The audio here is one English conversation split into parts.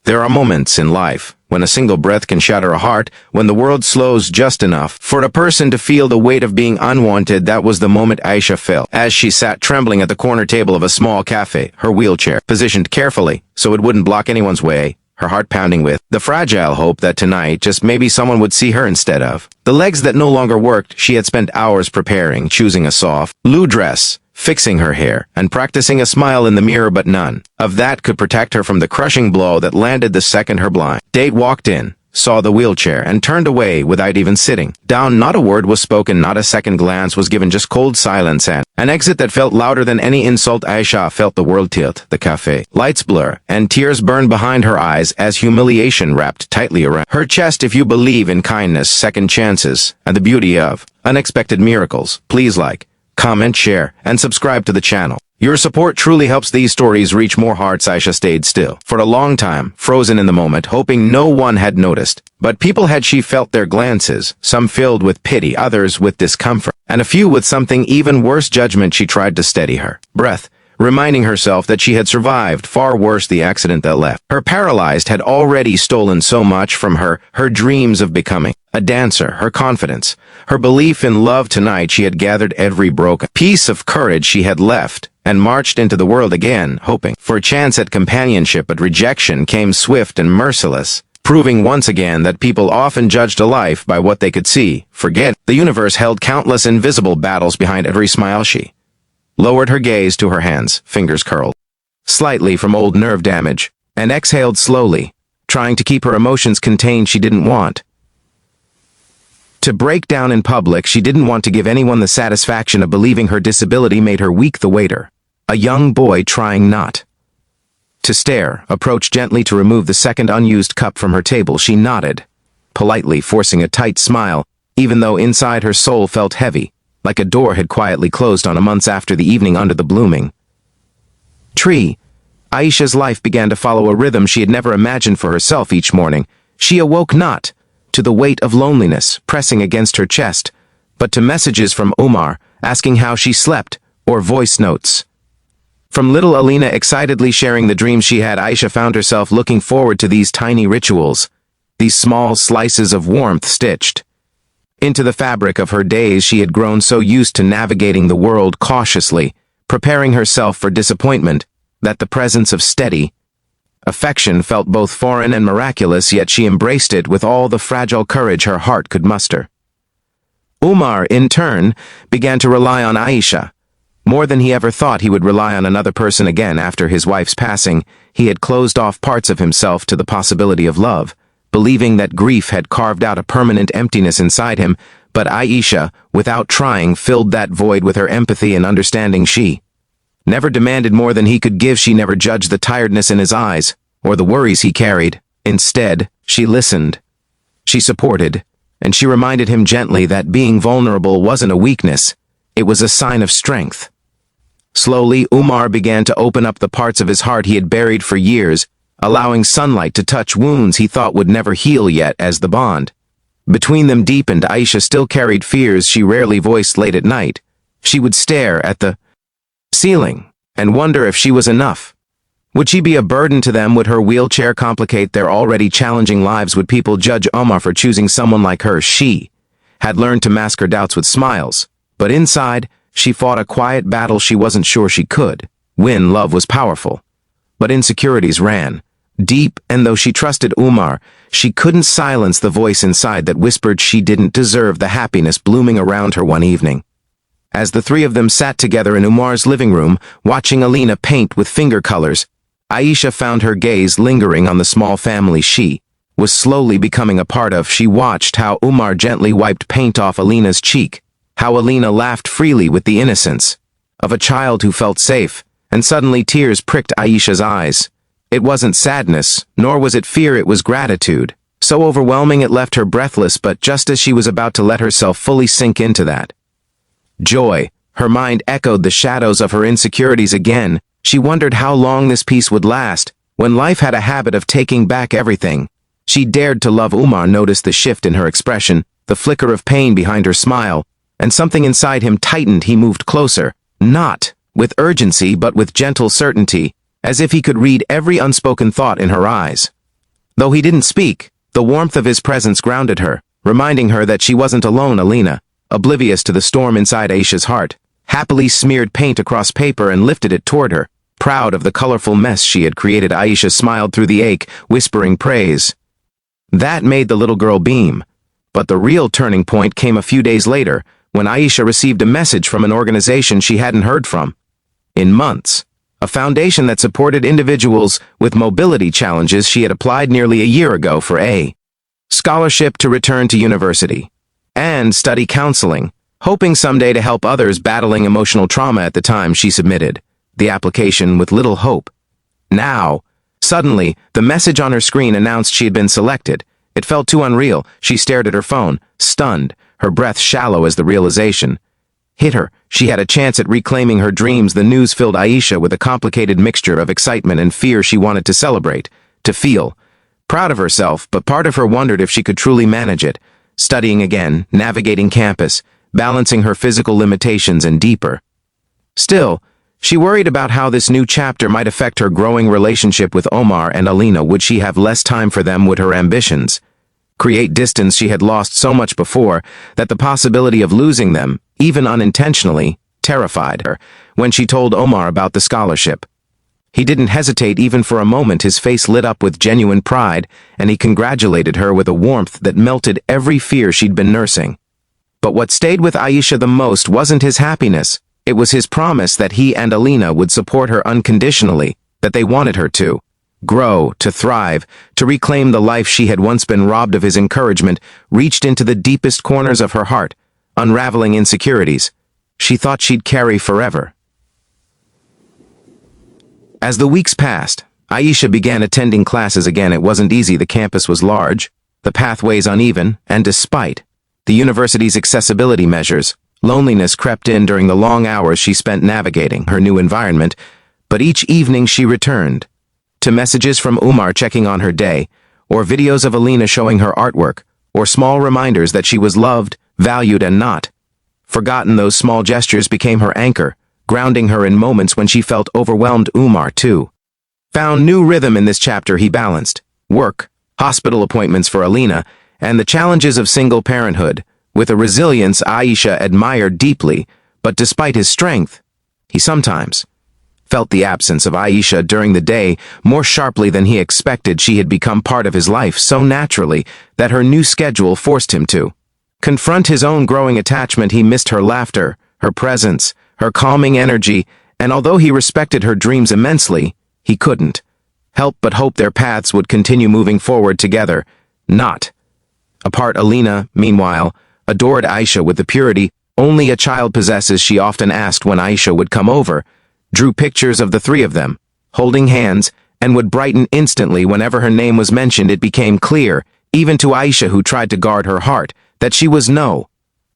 There are moments in life when a single breath can shatter a heart, when the world slows just enough for a person to feel the weight of being unwanted. That was the moment Aisha felt as she sat trembling at the corner table of a small cafe, her wheelchair positioned carefully so it wouldn't block anyone's way, her heart pounding with the fragile hope that tonight just maybe someone would see her instead of the legs that no longer worked. She had spent hours preparing, choosing a soft blue dress, fixing her hair, and practicing a smile in the mirror, but none of that could protect her from the crushing blow that landed the second her blind date walked in, saw the wheelchair, and turned away without even sitting down. Not a word was spoken, not a second glance was given, just cold silence and an exit that felt louder than any insult. Aisha felt the world tilt, the cafe lights blur, and tears burned behind her eyes as humiliation wrapped tightly around her chest. If you believe in kindness, second chances, and the beauty of unexpected miracles, please like, comment, share, and subscribe to the channel. Your support truly helps these stories reach more hearts. Aisha stayed still for a long time, frozen in the moment, hoping no one had noticed. But people had. She felt their glances, some filled with pity, others with discomfort, and a few with something even worse, judgment. She tried to steady her breath, reminding herself that she had survived far worse. The accident that left her paralyzed had already stolen so much from her, her dreams of becoming a dancer, her confidence, her belief in love. Tonight she had gathered every broken piece of courage she had left and marched into the world again, hoping for a chance at companionship. But rejection came swift and merciless, proving once again that people often judged a life by what they could see. Forget the universe held countless invisible battles behind every smile. She lowered her gaze to her hands, fingers curled slightly from old nerve damage, and exhaled slowly, trying to keep her emotions contained. She didn't want to break down in public. She didn't want to give anyone the satisfaction of believing her disability made her weak. The waiter, a young boy trying not to stare, approached gently to remove the second unused cup from her table. She nodded, politely, forcing a tight smile, even though inside her soul felt heavy, like a door had quietly closed on a months after the evening under the blooming tree. Aisha's life began to follow a rhythm she had never imagined for herself. Each morning, she awoke not to the weight of loneliness pressing against her chest, but to messages from Umar asking how she slept, or voice notes from little Alina excitedly sharing the dreams she had. Aisha found herself looking forward to these tiny rituals, these small slices of warmth stitched into the fabric of her days. She had grown so used to navigating the world cautiously, preparing herself for disappointment, that the presence of steady affection felt both foreign and miraculous. Yet she embraced it with all the fragile courage her heart could muster. Umar, in turn, began to rely on Aisha more than he ever thought he would rely on another person again. After his wife's passing, he had closed off parts of himself to the possibility of love, believing that grief had carved out a permanent emptiness inside him. But Aisha, without trying, filled that void with her empathy and understanding. She never demanded more than he could give. She never judged the tiredness in his eyes or the worries he carried. Instead, she listened, she supported, and she reminded him gently that being vulnerable wasn't a weakness, it was a sign of strength. Slowly, Umar began to open up the parts of his heart he had buried for years, allowing sunlight to touch wounds he thought would never heal. Yet as the bond between them deepened, Aisha still carried fears she rarely voiced. Late at night, she would stare at the ceiling and wonder if she was enough. Would she be a burden to them? Would her wheelchair complicate their already challenging lives? Would people judge Umar for choosing someone like her? She had learned to mask her doubts with smiles, but inside, she fought a quiet battle she wasn't sure she could win. Love was powerful, but insecurities ran deep, and though she trusted Umar, she couldn't silence the voice inside that whispered she didn't deserve the happiness blooming around her. One evening, as the three of them sat together in Umar's living room, watching Alina paint with finger colors, Aisha found her gaze lingering on the small family she was slowly becoming a part of. She watched how Umar gently wiped paint off Alina's cheek, how Alina laughed freely with the innocence of a child who felt safe, and suddenly tears pricked Aisha's eyes. It wasn't sadness, nor was it fear, it was gratitude, so overwhelming it left her breathless. But just as she was about to let herself fully sink into that joy, her mind echoed the shadows of her insecurities again. She wondered how long this peace would last. When life had a habit of taking back everything, she dared to love. Umar noticed the shift in her expression, the flicker of pain behind her smile, and something inside him tightened. He moved closer, not with urgency but with gentle certainty, as if he could read every unspoken thought in her eyes. Though he didn't speak, the warmth of his presence grounded her, reminding her that she wasn't alone. Alina, oblivious to the storm inside Aisha's heart, happily smeared paint across paper and lifted it toward her. Proud of the colorful mess she had created, Aisha smiled through the ache, whispering praise. That made the little girl beam. But the real turning point came a few days later, when Aisha received a message from an organization she hadn't heard from in months. A foundation that supported individuals with mobility challenges. She had applied nearly a year ago for a scholarship to return to university and study counseling, hoping someday to help others battling emotional trauma. At the time, she submitted the application with little hope. Now, suddenly, the message on her screen announced she had been selected. It felt too unreal. She stared at her phone, stunned, her breath shallow as the realization hit her. She had a chance at reclaiming her dreams. The news filled Aisha with a complicated mixture of excitement and fear. She wanted to celebrate, to feel proud of herself, but part of her wondered if she could truly manage it. Studying again, navigating campus, balancing her physical limitations and deeper. Still, she worried about how this new chapter might affect her growing relationship with Omar and Alina. Would she have less time for them? Would her ambitions create distance? She had lost so much before that the possibility of losing them, even unintentionally, terrified her. When she told Omar about the scholarship, he didn't hesitate even for a moment. His face lit up with genuine pride, and he congratulated her with a warmth that melted every fear she'd been nursing. But what stayed with Aisha the most wasn't his happiness. It was his promise that he and Alina would support her unconditionally, that they wanted her to grow, to thrive, to reclaim the life she had once been robbed of. His encouragement reached into the deepest corners of her heart, unraveling insecurities she thought she'd carry forever. As the weeks passed, Aisha began attending classes again. It wasn't easy. The campus was large, the pathways uneven, and despite the university's accessibility measures, loneliness crept in during the long hours she spent navigating her new environment. But each evening she returned to messages from Umar checking on her day, or videos of Alina showing her artwork, or small reminders that she was loved, valued, and not forgotten. Those small gestures became her anchor, grounding her in moments when she felt overwhelmed. Umar, too, found new rhythm in this chapter. He balanced work, hospital appointments for Alina, and the challenges of single parenthood with a resilience Aisha admired deeply. But despite his strength, he sometimes felt the absence of Aisha during the day more sharply than he expected. She had become part of his life so naturally that her new schedule forced him to confront his own growing attachment. He missed her laughter, her presence, her calming energy, and although he respected her dreams immensely, he couldn't help but hope their paths would continue moving forward together, not apart. Alina, meanwhile, adored Aisha with the purity only a child possesses. She often asked when Aisha would come over, drew pictures of the three of them, holding hands, and would brighten instantly whenever her name was mentioned. It became clear, even to Aisha, who tried to guard her heart, that she was no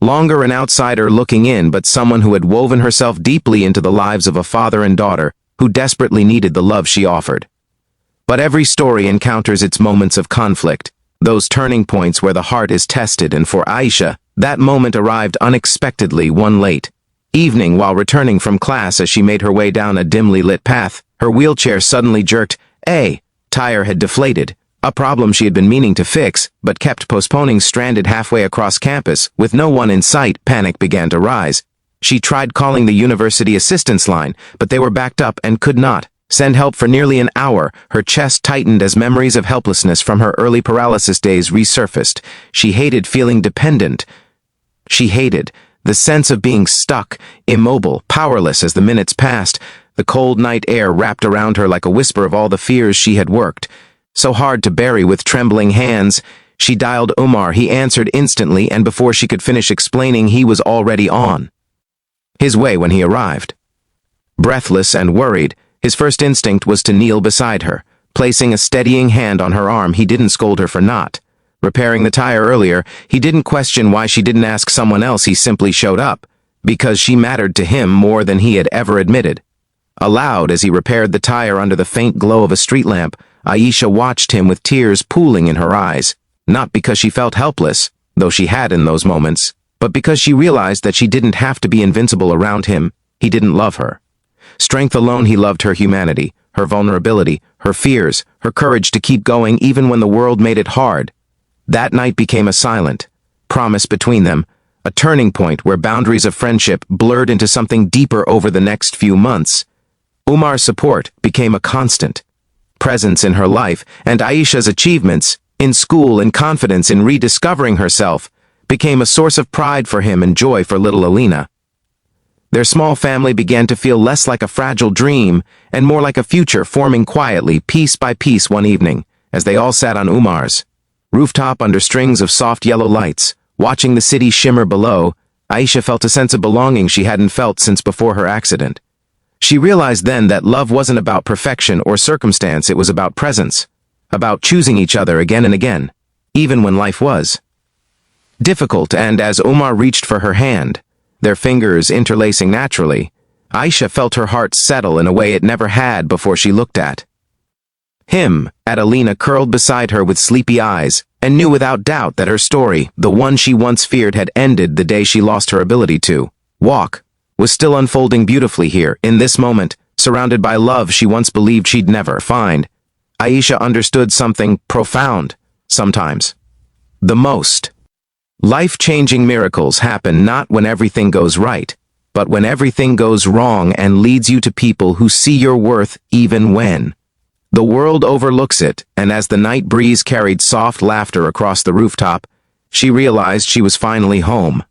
longer an outsider looking in, but someone who had woven herself deeply into the lives of a father and daughter who desperately needed the love she offered. But every story encounters its moments of conflict, those turning points where the heart is tested, and for Aisha, that moment arrived unexpectedly one late evening while returning from class. As she made her way down a dimly lit path, her wheelchair suddenly jerked. A tire had deflated, a problem she had been meaning to fix, but kept postponing. Stranded halfway across campus, with no one in sight, panic began to rise. She tried calling the university assistance line, but they were backed up and could not send help for nearly an hour. Her chest tightened as memories of helplessness from her early paralysis days resurfaced. She hated feeling dependent. She hated the sense of being stuck, immobile, powerless. As the minutes passed, the cold night air wrapped around her like a whisper of all the fears she had worked so hard to bury. With trembling hands, she dialed Umar. He answered instantly, and before she could finish explaining, he was already on his way when he arrived. Breathless and worried, his first instinct was to kneel beside her, placing a steadying hand on her arm. He didn't scold her for not repairing the tire earlier. He didn't question why she didn't ask someone else. He simply showed up, because she mattered to him more than he had ever admitted. Aloud, as he repaired the tire under the faint glow of a street lamp, Aisha watched him with tears pooling in her eyes, not because she felt helpless, though she had in those moments, but because she realized that she didn't have to be invincible around him. He didn't love her strength alone. He loved her humanity, her vulnerability, her fears, her courage to keep going even when the world made it hard. That night became a silent promise between them, a turning point where boundaries of friendship blurred into something deeper over the next few months. Umar's support became a constant presence in her life, and Aisha's achievements, in school and confidence in rediscovering herself, became a source of pride for him and joy for little Alina. Their small family began to feel less like a fragile dream and more like a future forming quietly, piece by piece one evening, as they all sat on Umar's rooftop under strings of soft yellow lights. Watching the city shimmer below, Aisha felt a sense of belonging she hadn't felt since before her accident. She realized then that love wasn't about perfection or circumstance, it was about presence, about choosing each other again and again, even when life was difficult. And as Umar reached for her hand, their fingers interlacing naturally, Aisha felt her heart settle in a way it never had before. She looked at him, at Alina curled beside her with sleepy eyes, and knew without doubt that her story, the one she once feared had ended the day she lost her ability to walk, was still unfolding beautifully here, in this moment, surrounded by love she once believed she'd never find. Aisha understood something profound. Sometimes the most life-changing miracles happen not when everything goes right, but when everything goes wrong and leads you to people who see your worth even when the world overlooks it. And as the night breeze carried soft laughter across the rooftop, she realized she was finally home.